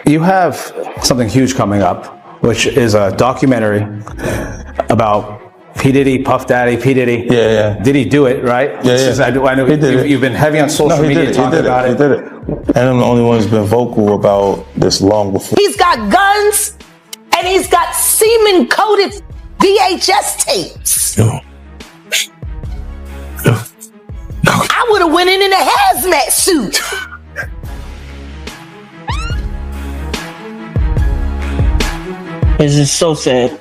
You have something huge coming up, which is a documentary about P. Diddy, Puff Daddy, P. Diddy. Yeah. Did he do it, right? Yeah. I know you've been heavy on social media talking about it. He did it. And I'm the only one who's been vocal about this long before. He's got guns and he's got semen-coated VHS tapes. I would have went in a hazmat suit. It's just so sad.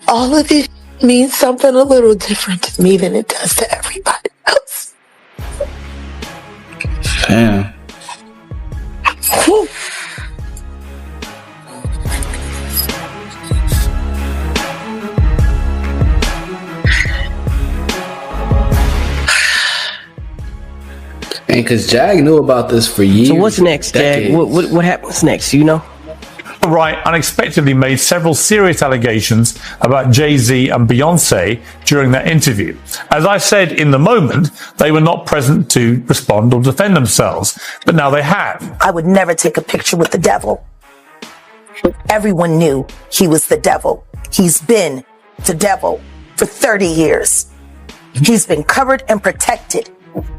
All of it means something a little different to me than it does to everybody else. Damn. Whew. And because Jag knew about this for years. So what's next, Jag? What happens next? You know? Wright unexpectedly made several serious allegations about Jay-Z and Beyonce during that interview. As I said in the moment, they were not present to respond or defend themselves, but now they have. I would never take a picture with the devil. Everyone knew he was the devil. He's been the devil for 30 years. He's been covered and protected.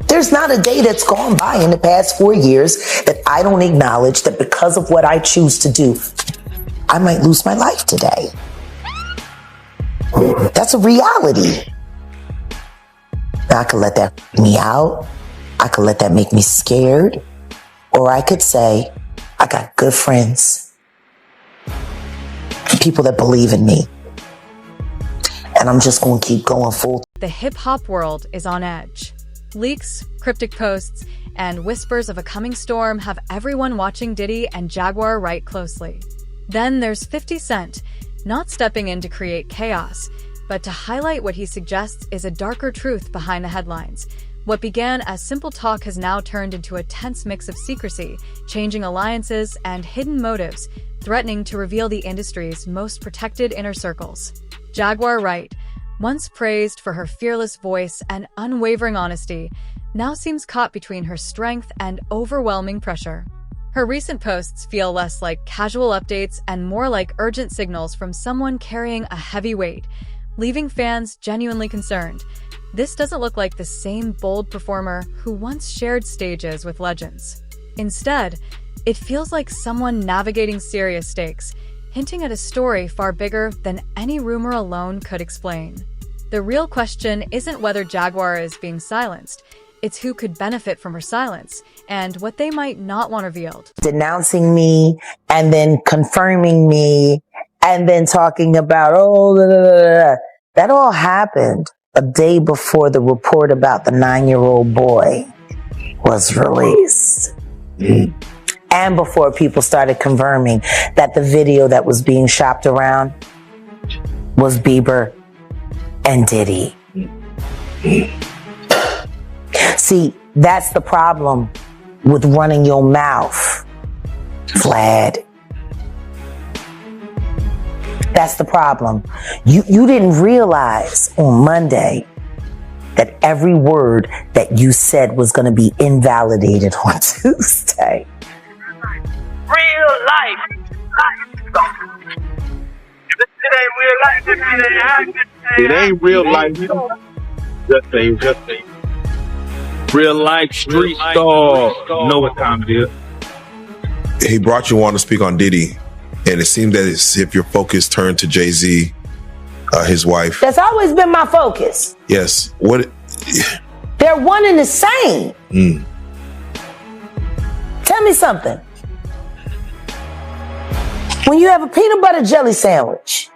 There's not a day that's gone by in the past 4 years that I don't acknowledge that because of what I choose to do, I might lose my life today. That's a reality. Now, I could let that freak me out. I could let that make me scared. Or I could say, I got good friends, people that believe in me. And I'm just going to keep going full. The hip-hop world is on edge. Leaks, cryptic posts, and whispers of a coming storm have everyone watching Diddy and Jaguar Wright closely. Then there's 50 Cent, not stepping in to create chaos, but to highlight what he suggests is a darker truth behind the headlines. What began as simple talk has now turned into a tense mix of secrecy, changing alliances, and hidden motives, threatening to reveal the industry's most protected inner circles. Jaguar Wright, once praised for her fearless voice and unwavering honesty, now seems caught between her strength and overwhelming pressure. Her recent posts feel less like casual updates and more like urgent signals from someone carrying a heavy weight, leaving fans genuinely concerned. This doesn't look like the same bold performer who once shared stages with legends. Instead, it feels like someone navigating serious stakes, hinting at a story far bigger than any rumor alone could explain. The real question isn't whether Jaguar is being silenced, it's who could benefit from her silence, and what they might not want revealed. Denouncing me, and then confirming me, and then talking about, that all happened a day before the report about the 9-year-old boy was released. And before people started confirming that the video that was being shopped around was Bieber and Diddy. See, that's the problem with running your mouth, Vlad. That's the problem. You didn't realize on Monday that every word that you said was going to be invalidated on Tuesday. Real life. It ain't real life. It ain't real life. Just say. Real life street star. Know what time it is. He brought you on to speak on Diddy, and it seemed that as if your focus turned to Jay-Z, his wife. That's always been my focus. Yes. What? They're one and the same. Tell me something. When you have a peanut butter jelly sandwich,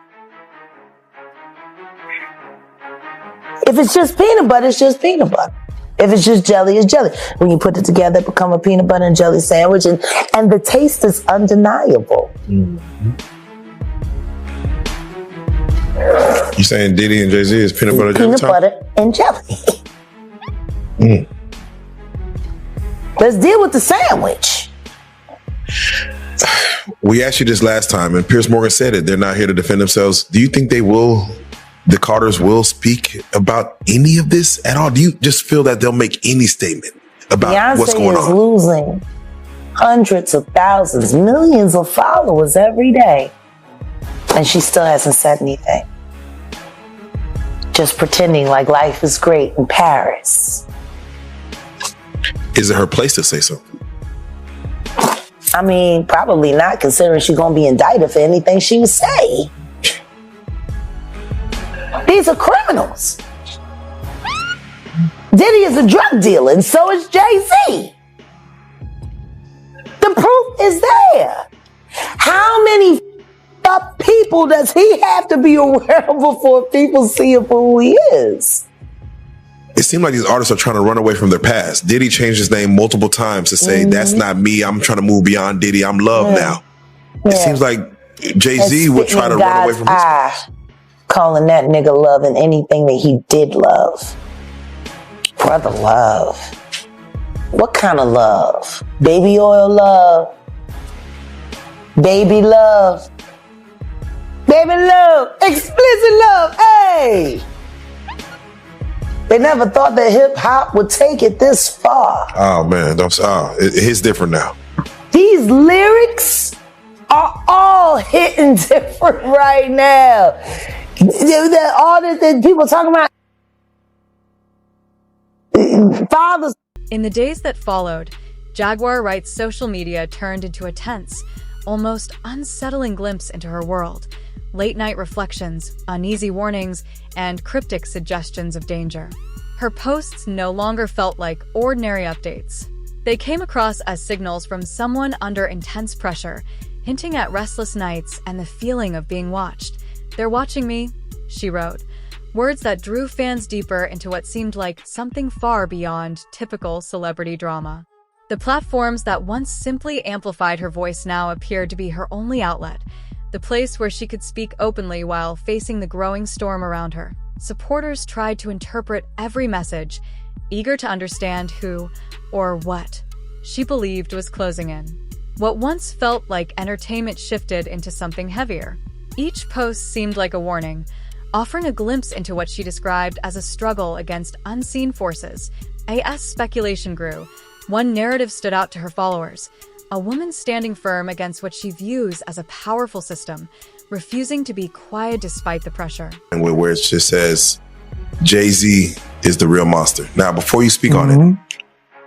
if it's just peanut butter, it's just peanut butter. If it's just jelly, it's jelly. When you put it together, it becomes a peanut butter and jelly sandwich, and the taste is undeniable. You saying Diddy and Jay-Z is peanut butter jelly? Peanut butter and jelly. Let's deal with the sandwich. We asked you this last time, and Piers Morgan said it. They're not here to defend themselves. Do you think they will? The Carters will speak about any of this at all? Do you just feel that they'll make any statement about what's going on? Beyonce is losing hundreds of thousands, millions of followers every day. And she still hasn't said anything. Just pretending like life is great in Paris. Is it her place to say so? I mean, probably not, considering she's going to be indicted for anything she would say. These are criminals. Diddy is a drug dealer, and so is Jay-Z. The proof is there. How many people does he have to be aware of before people see him for who he is? It seems like these artists are trying to run away from their past. Diddy changed his name multiple times to say, that's not me. I'm trying to move beyond Diddy. I'm Love now. It seems like Jay-Z would try to run away from his past. Calling that nigga Love and anything that he did love. Brother Love. What kind of love? Baby oil love. Baby love. Baby love. Explicit love. Hey! They never thought that hip hop would take it this far. Oh man, it's different now. These lyrics are all hitting different right now. All that people talking about. Fathers. In the days that followed, Jaguar Wright's social media turned into a tense, almost unsettling glimpse into her world. Late-night reflections, uneasy warnings, and cryptic suggestions of danger. Her posts no longer felt like ordinary updates. They came across as signals from someone under intense pressure, hinting at restless nights and the feeling of being watched. "They're watching me," she wrote. Words that drew fans deeper into what seemed like something far beyond typical celebrity drama. The platforms that once simply amplified her voice now appeared to be her only outlet, the place where she could speak openly while facing the growing storm around her. Supporters tried to interpret every message, eager to understand who, or what, she believed was closing in. What once felt like entertainment shifted into something heavier. Each post seemed like a warning, offering a glimpse into what she described as a struggle against unseen forces. As speculation grew, one narrative stood out to her followers. A woman standing firm against what she views as a powerful system, refusing to be quiet despite the pressure. And where it just says, Jay-Z is the real monster. Now, before you speak on it,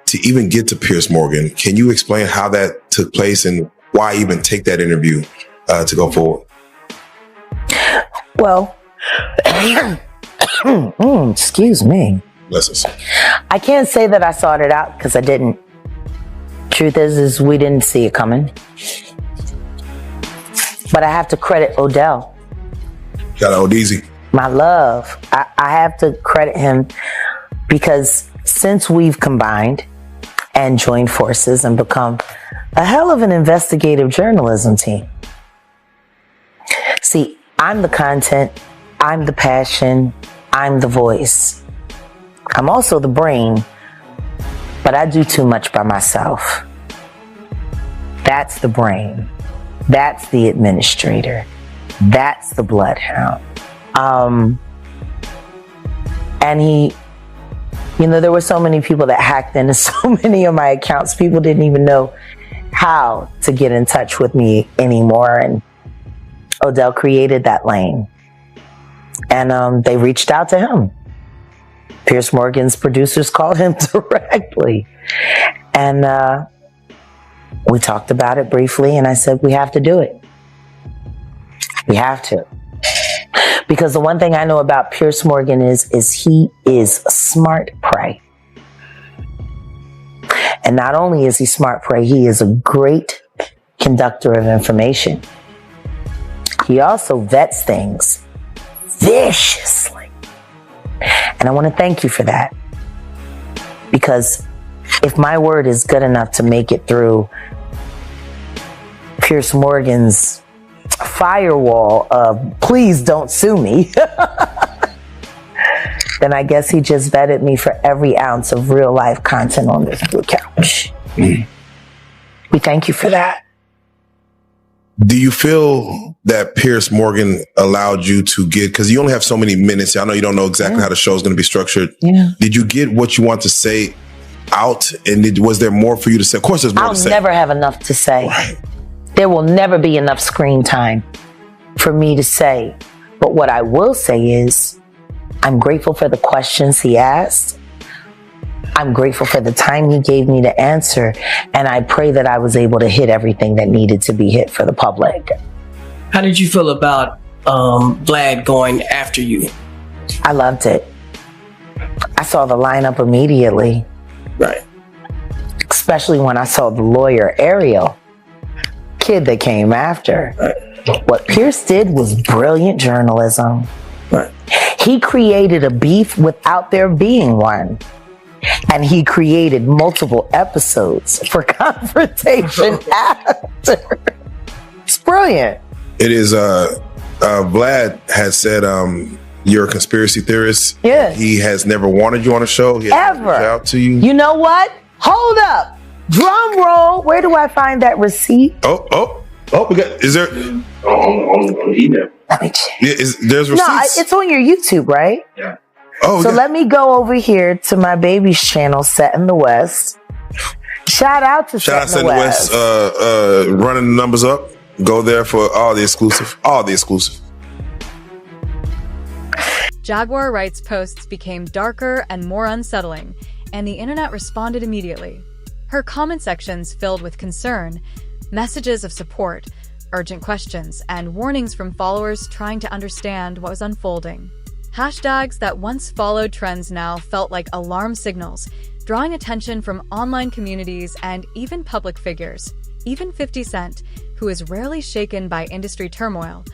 to even get to Piers Morgan, can you explain how that took place and why even take that interview to go forward? Well, excuse me. Bless us. I can't say that I sought it out because I didn't. Truth is we didn't see it coming. But I have to credit Odell. Shout out Odeezy. My love. I have to credit him because since we've combined and joined forces and become a hell of an investigative journalism team. See, I'm the content, I'm the passion, I'm the voice. I'm also the brain, but I do too much by myself. That's the brain. That's the administrator. That's the bloodhound. And there were so many people that hacked into so many of my accounts. People didn't even know how to get in touch with me anymore. And Odell created that lane. And they reached out to him. Piers Morgan's producers called him directly. And we talked about it briefly, and I said, we have to do it. We have to. Because the one thing I know about Piers Morgan is he is smart prey. And not only is he smart prey, he is a great conductor of information. He also vets things viciously. And I want to thank you for that. Because if my word is good enough to make it through Piers Morgan's firewall of please don't sue me, then I guess he just vetted me for every ounce of real life content on this blue couch. We thank you for that. Do you feel that Piers Morgan allowed you to get, because you only have so many minutes, I know you don't know exactly how the show is going to be structured. Yeah. Did you get what you want to say out? And was there more for you to say? Of course, there's more to say. I'll never have enough to say. Right. There will never be enough screen time for me to say. But what I will say is, I'm grateful for the questions he asked. I'm grateful for the time he gave me to answer. And I pray that I was able to hit everything that needed to be hit for the public. How did you feel about Vlad going after you? I loved it. I saw the lineup immediately. Right. Especially when I saw the lawyer, Ariel, kid that came after. Right. What Pierce did was brilliant journalism. Right. He created a beef without there being one. And he created multiple episodes for confrontation after. It's brilliant. It is, Vlad has said, you're a conspiracy theorist. Yes. He has never wanted you on a show. He has Ever. reached out to you. You know what? Hold up. Drum roll. Where do I find that receipt? Oh, we got, is there? Let me check. Yeah, there's receipts? No, it's on your YouTube, right? Yeah. Oh, So yeah. let me go over here to my baby's channel, Set in the West. Shout out to Shout out Set to in the West. running the numbers up. Go there for all the exclusive. Jaguar Wright's posts became darker and more unsettling, and the internet responded immediately. Her comment sections filled with concern, messages of support, urgent questions, and warnings from followers trying to understand what was unfolding. Hashtags that once followed trends now felt like alarm signals, drawing attention from online communities and even public figures. Even 50 Cent, who is rarely shaken by industry turmoil,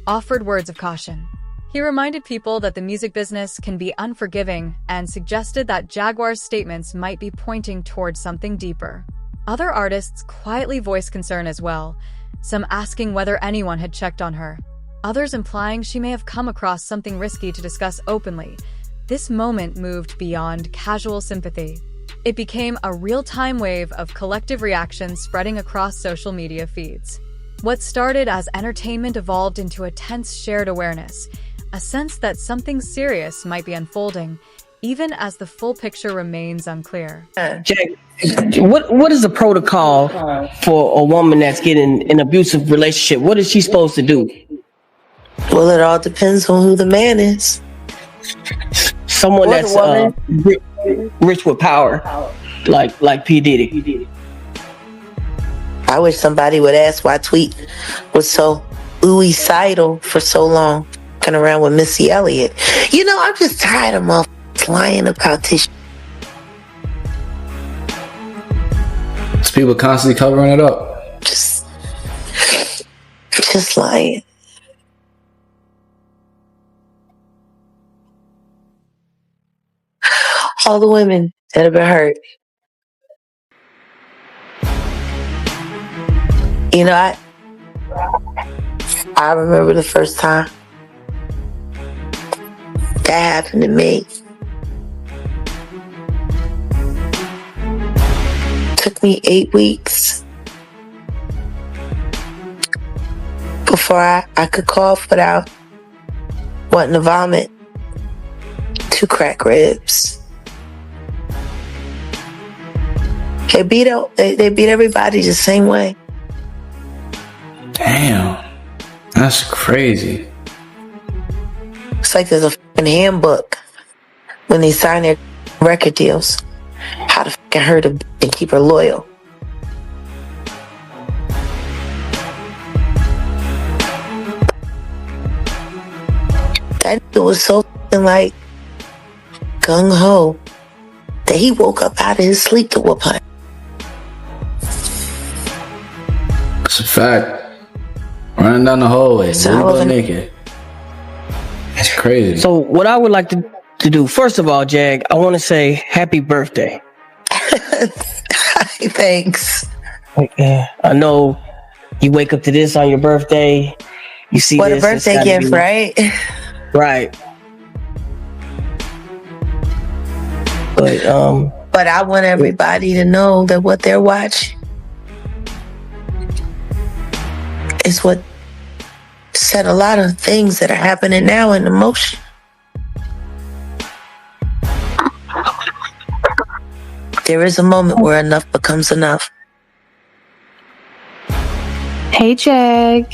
offered words of caution. He reminded people that the music business can be unforgiving and suggested that Jaguar's statements might be pointing towards something deeper. Other artists quietly voiced concern as well, some asking whether anyone had checked on her, others implying she may have come across something risky to discuss openly. This moment moved beyond casual sympathy. It became a real-time wave of collective reactions spreading across social media feeds. What started as entertainment evolved into a tense shared awareness, a sense that something serious might be unfolding, even as the full picture remains unclear. Jack, what is the protocol for a woman that's getting an abusive relationship? What is she supposed to do? Well, it all depends on who the man is. Someone Or the that's rich with power, like P. Diddy. I wish somebody would ask why Tweet was so suicidal for so long, walking around with Missy Elliott. You know, I'm just tired of motherfuckers lying about this. It's people constantly covering it up. Just lying. All the women that have been hurt. You know, I remember the first time that happened to me. It took me 8 weeks before I could cough without wanting to vomit. 2 cracked ribs. They beat everybody the same way. Damn. That's crazy. It's like there's a fucking handbook when they sign their record deals. How to fucking hurt a bitch and keep her loyal. That nigga was so fucking like gung-ho that he woke up out of his sleep to whoop her. It's a fact. Running down the hallway, butt naked. That's crazy. So what I would like to do, first of all, Jag, I want to say happy birthday. Thanks. I know you wake up to this on your birthday. You see what this, a birthday gift, right? Right. But I want everybody to know that what they're watching is what set a lot of things that are happening now into motion. There is a moment where enough becomes enough. Hey, Jag.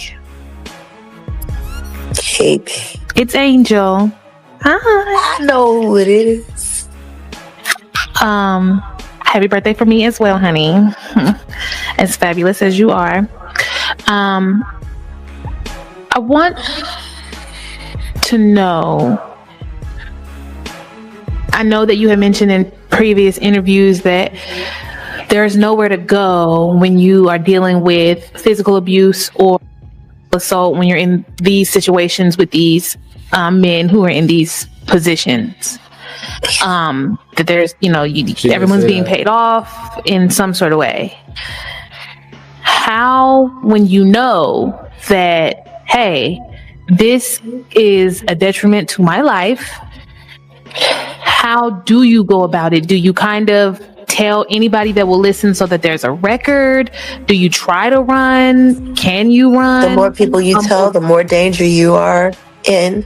Hey, babe. It's Angel. Hi. I know who it is. Happy birthday for me as well, honey. As fabulous as you are. I want to know, I know that you have mentioned in previous interviews that there's nowhere to go when you are dealing with physical abuse or assault, when you're in these situations with these men who are in these positions. That there's, everyone's being paid off in some sort of way. How, when you know that, hey, this is a detriment to my life, how do you go about it? Do you kind of tell anybody that will listen so that there's a record? Do you try to run? Can you run? The more people you tell, the more danger you are in.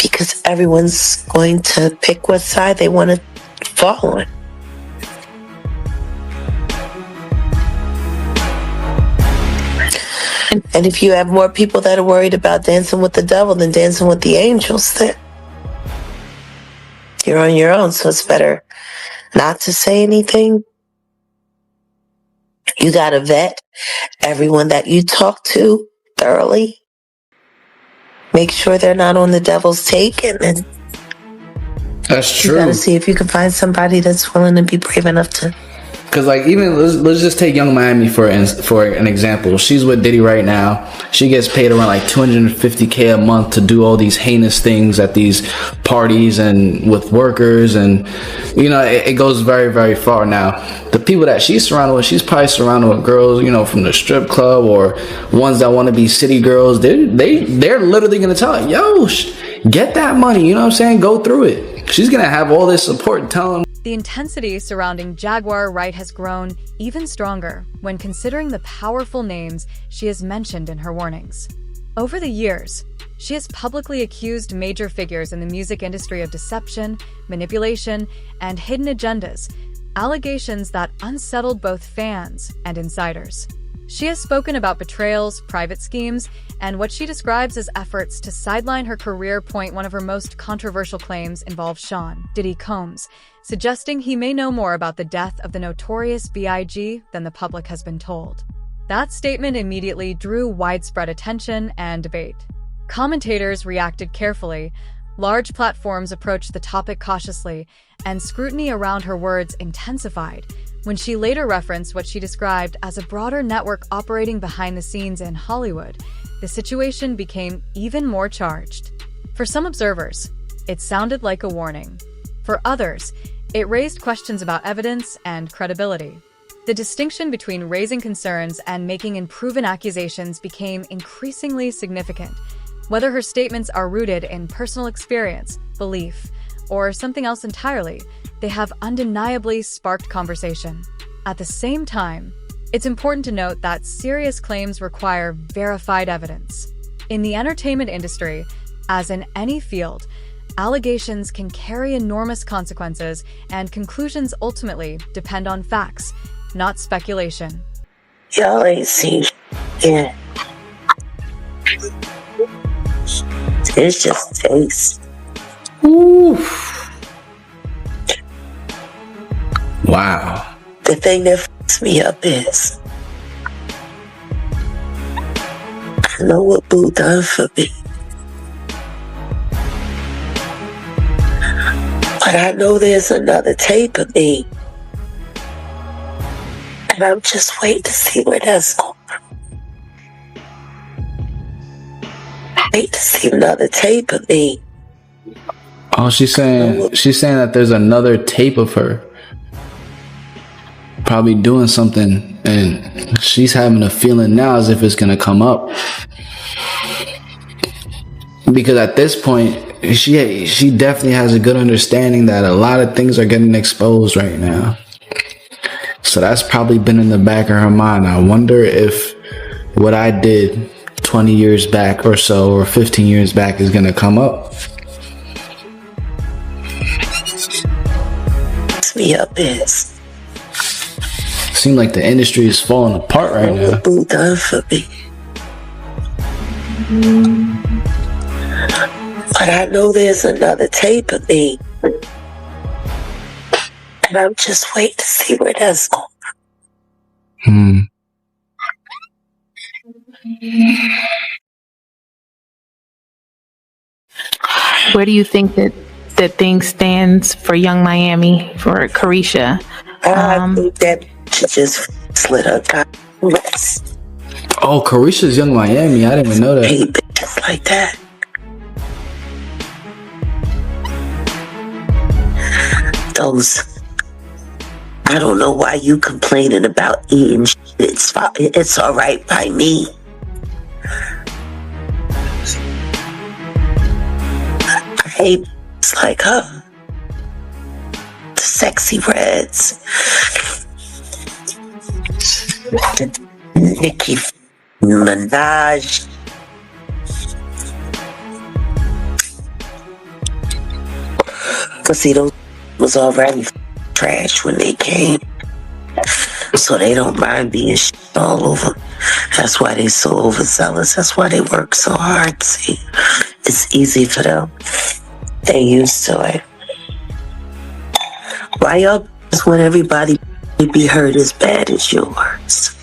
Because everyone's going to pick what side they want to fall on. And if you have more people that are worried about dancing with the devil than dancing with the angels, then you're on your own. So it's better not to say anything. You got to vet everyone that you talk to thoroughly. Make sure they're not on the devil's take, and then that's true. You got to see if you can find somebody that's willing to be brave enough to. Because like, even let's just take Young Miami for an example. She's with Diddy right now. She gets paid around like $250K a month to do all these heinous things at these parties and with workers, and it goes very, very far. Now the people that she's surrounded with, she's probably surrounded with girls, from the strip club or ones that want to be city girls. They're literally gonna tell her, yo, get that money, you know what I'm saying, go through it. She's gonna have all this support telling. The intensity surrounding Jaguar Wright has grown even stronger when considering the powerful names she has mentioned in her warnings. Over the years, she has publicly accused major figures in the music industry of deception, manipulation, and hidden agendas, allegations that unsettled both fans and insiders. She has spoken about betrayals, private schemes, and what she describes as efforts to sideline her career. One of her most controversial claims involves Sean Diddy Combs, suggesting he may know more about the death of the notorious B.I.G. than the public has been told. That statement immediately drew widespread attention and debate. Commentators reacted carefully, large platforms approached the topic cautiously, and scrutiny around her words intensified when she later referenced what she described as a broader network operating behind the scenes in Hollywood. The situation became even more charged. For some observers, it sounded like a warning. For others, it raised questions about evidence and credibility. The distinction between raising concerns and making unproven accusations became increasingly significant. Whether her statements are rooted in personal experience, belief, or something else entirely, they have undeniably sparked conversation. At the same time, it's important to note that serious claims require verified evidence. In the entertainment industry, as in any field, allegations can carry enormous consequences, and conclusions ultimately depend on facts, not speculation. Y'all ain't seen yet. It's just taste. Oof. Wow. The thing that fucks me up is I know what Boo done for me. But I know there's another tape of me. And I'm just waiting to see where that's going. Wait to see another tape of me. Oh, she's saying that there's another tape of her probably doing something, and she's having a feeling now as if it's gonna come up, because at this point she definitely has a good understanding that a lot of things are getting exposed right now. So that's probably been in the back of her mind. I wonder if what I did 20 years back or so, or 15 years back, is gonna come up. me up is. Seems like the industry is falling apart right now. What Boo done for me. But I know there's another tape of me. And I'm just waiting to see where that's going. Where do you think that thing stands for Young Miami, for Carisha? I think that she just slid her dress. Oh, Carisha's Young Miami. I didn't even know that. Hey, bitches like that. Those. I don't know why you complaining about eating shit. It's all right by me. I hate it's like her. The sexy reds. Nicki Minaj. Cause see, those was already trash when they came. So they don't mind being shit all over. That's why they so overzealous. That's why they work so hard. See, it's easy for them. They used to it. Why y'all just want everybody to be hurt as bad as yours?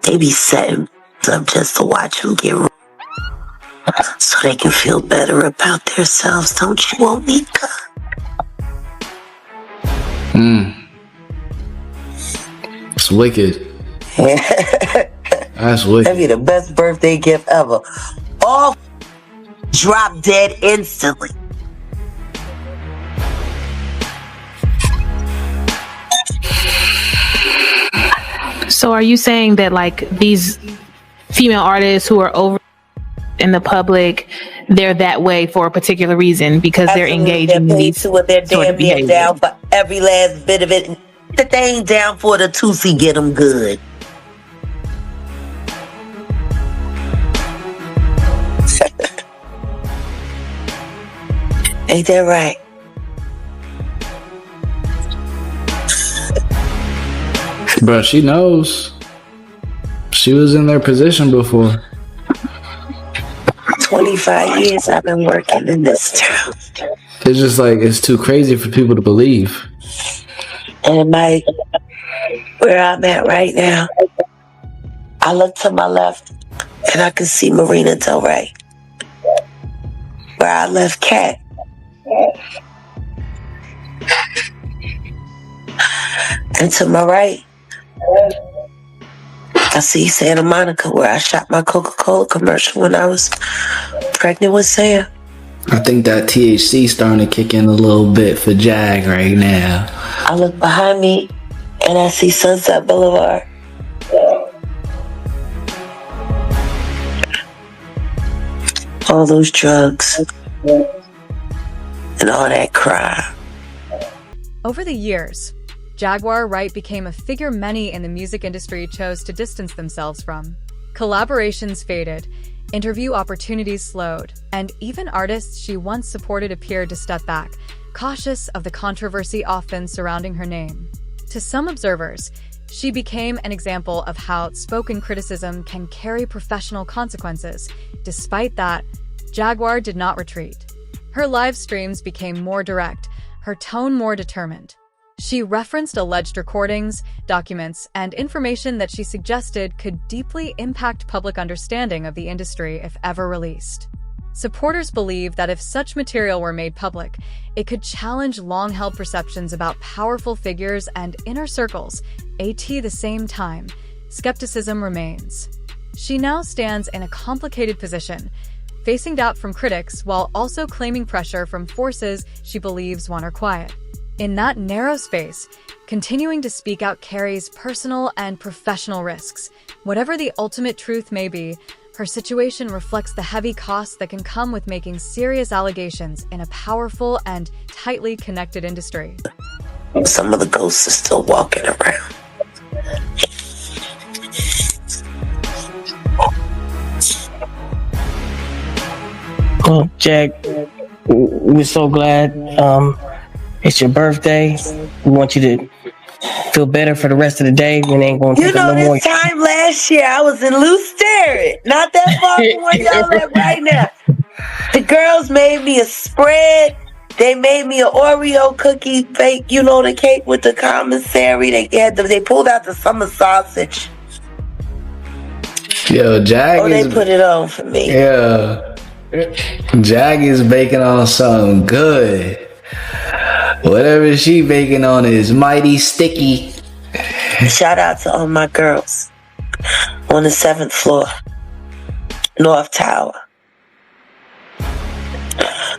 They be setting up just to watch them get so they can feel better about themselves. Don't you, Onika? It's wicked. That's wicked. That'd be the best birthday gift ever. All drop dead instantly. So are you saying that like these female artists who are over in the public, they're that way for a particular reason because they're engaged in these to what they're sort of damn near behaviors? down for every last bit of it. That they ain't down for the Tootsie get them good. Ain't that right? Bro, she knows. She was in their position before. 25 years I've been working in this town. It's just like, it's too crazy for people to believe. And where I'm at right now, I look to my left and I can see Marina Del Rey. Where I left Cat. And to my right, I see Santa Monica, where I shot my Coca-Cola commercial when I was pregnant with Sam. I think that THC starting to kick in a little bit for Jag right now. I look behind me and I see Sunset Boulevard. All those drugs and all that crime. Over the years, Jaguar Wright became a figure many in the music industry chose to distance themselves from. Collaborations faded, interview opportunities slowed, and even artists she once supported appeared to step back, cautious of the controversy often surrounding her name. To some observers, she became an example of how outspoken criticism can carry professional consequences. Despite that, Jaguar did not retreat. Her live streams became more direct, her tone more determined. She referenced alleged recordings, documents, and information that she suggested could deeply impact public understanding of the industry if ever released. Supporters believe that if such material were made public, it could challenge long-held perceptions about powerful figures and inner circles. At the same time, skepticism remains. She now stands in a complicated position, facing doubt from critics while also claiming pressure from forces she believes want her quiet. In that narrow space, continuing to speak out carries personal and professional risks. Whatever the ultimate truth may be, her situation reflects the heavy costs that can come with making serious allegations in a powerful and tightly connected industry. Some of the ghosts are still walking around. Well, Jag, we're so glad It's your birthday. We want you to feel better for the rest of the day. We ain't gonna take no more. This time last year, I was in Loose Sterrett, not that far from where y'all at right now. The girls made me a spread. They made me an Oreo cookie bake, you know, the cake with the commissary. They pulled out the summer sausage. Yo, they put it on for me. Yeah. Jag is baking on something good. Whatever she baking on is mighty sticky. Shout out to all my girls on the 7th floor, North Tower.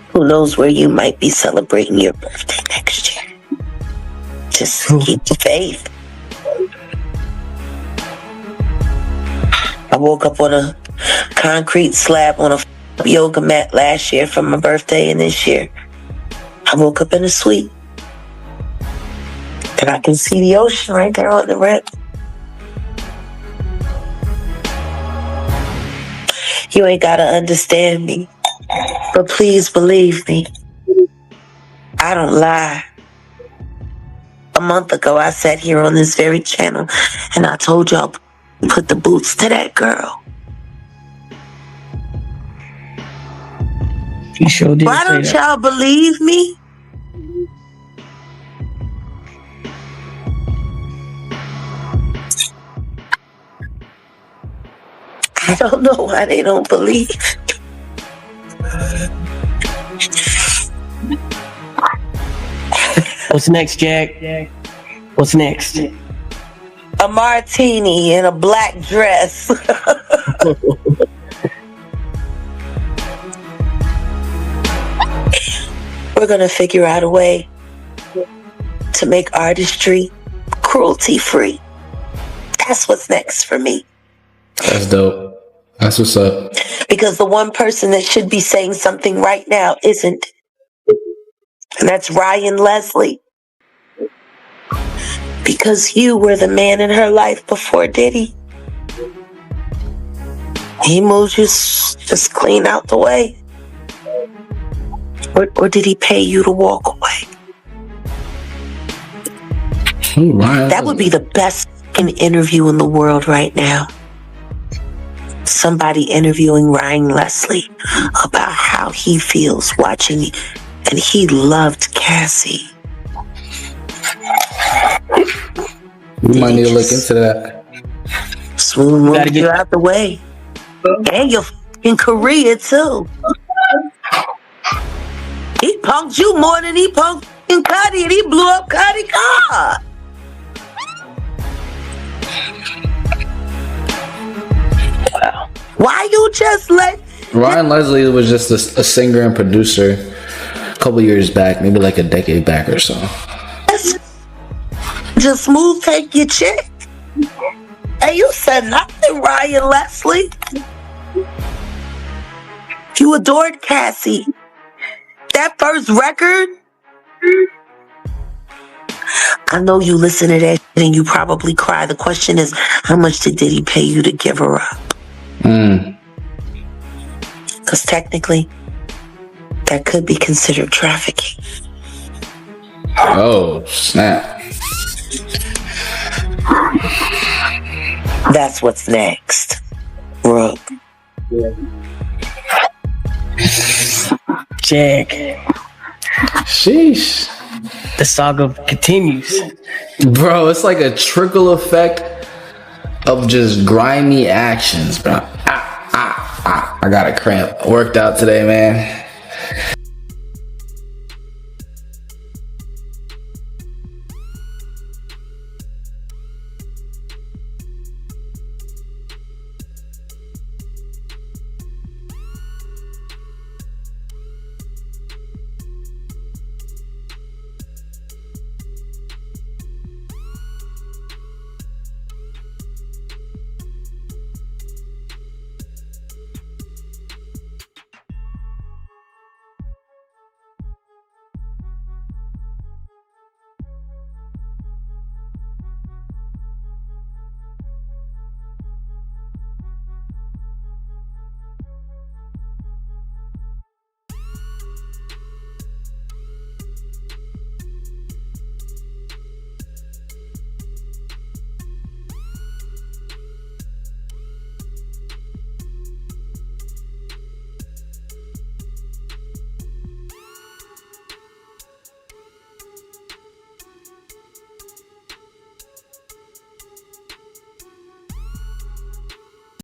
Who knows where you might be celebrating your birthday next year. Just keep the faith. I woke up on a concrete slab on a yoga mat last year for my birthday, and this year I woke up in a suite. And I can see the ocean right there on the rip. You ain't gotta understand me, but please believe me. I don't lie. A month ago, I sat here on this very channel and I told y'all, put the boots to that girl. You sure did. Why don't y'all believe me? I don't know why they don't believe. What's next, Jag? What's next? A martini in a black dress. We're gonna figure out a way to make artistry cruelty-free. That's what's next for me. That's dope. That's what's up. Because the one person that should be saying something right now isn't. And that's Ryan Leslie. Because you were the man in her life before Diddy. He moved you just clean out the way. Or did he pay you to walk away? That would be the best interview in the world right now. Somebody interviewing Ryan Leslie about how he feels watching, and he loved Cassie. We might need to look into that. Swoon moved you out the way. And you're in Korea too. He punked you more than he punked Cuddy, and he blew up Cuddy's car. Wow. Why you just let... Ryan Leslie was just a singer and producer a couple years back, maybe like a decade back or so. Just move, take your chick. Hey, you said nothing, Ryan Leslie. You adored Cassie. That first record, I know you listen to that and you probably cry. The question is, how much did Diddy pay you to give her up? Because technically, that could be considered trafficking. Oh, snap. That's what's next. Rook. Jag. Sheesh. The saga continues. Bro, it's like a trickle effect of just grimy actions, bro. I got a cramp. Worked out today, man.